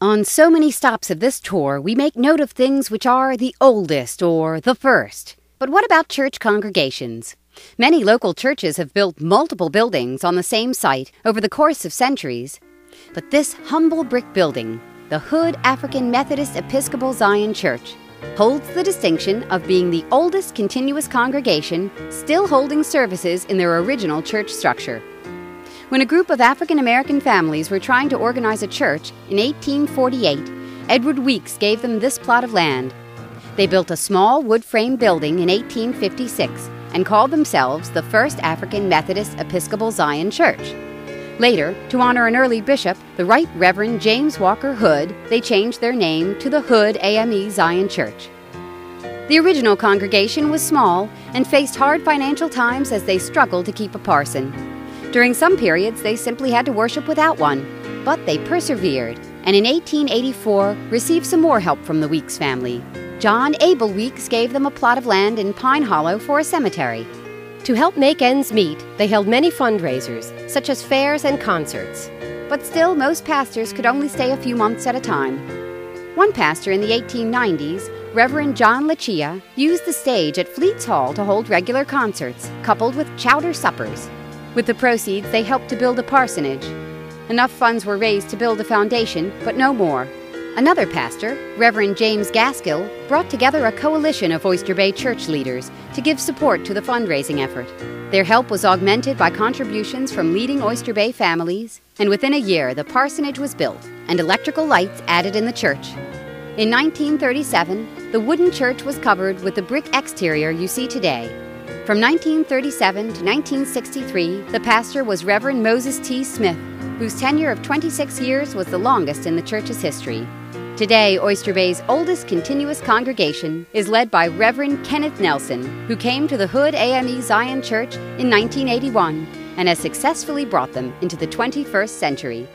On so many stops of this tour, we make note of things which are the oldest or the first. But what about church congregations? Many local churches have built multiple buildings on the same site over the course of centuries. But this humble brick building, the Hood African Methodist Episcopal Zion Church, holds the distinction of being the oldest continuous congregation still holding services in their original church structure. When a group of African American families were trying to organize a church in 1848, Edward Weeks gave them this plot of land. They built a small wood frame building in 1856 and called themselves the First African Methodist Episcopal Zion Church. Later, to honor an early bishop, the Right Reverend James Walker Hood, they changed their name to the Hood A.M.E. Zion Church. The original congregation was small and faced hard financial times as they struggled to keep a parson. During some periods, they simply had to worship without one, but they persevered, and in 1884 received some more help from the Weeks family. John Abel Weeks gave them a plot of land in Pine Hollow for a cemetery. To help make ends meet, they held many fundraisers, such as fairs and concerts. But still, most pastors could only stay a few months at a time. One pastor in the 1890s, Reverend John Lucia, used the stage at Fleet's Hall to hold regular concerts, coupled with chowder suppers. With the proceeds, they helped to build a parsonage. Enough funds were raised to build a foundation, but no more. Another pastor, Reverend James Gaskill, brought together a coalition of Oyster Bay church leaders to give support to the fundraising effort. Their help was augmented by contributions from leading Oyster Bay families, and within a year the parsonage was built and electrical lights added in the church. In 1937, the wooden church was covered with the brick exterior you see today. From 1937 to 1963, the pastor was Reverend Moses T. Smith, whose tenure of 26 years was the longest in the church's history. Today, Oyster Bay's oldest continuous congregation is led by Reverend Kenneth Nelson, who came to the Hood A.M.E. Zion Church in 1981 and has successfully brought them into the 21st century.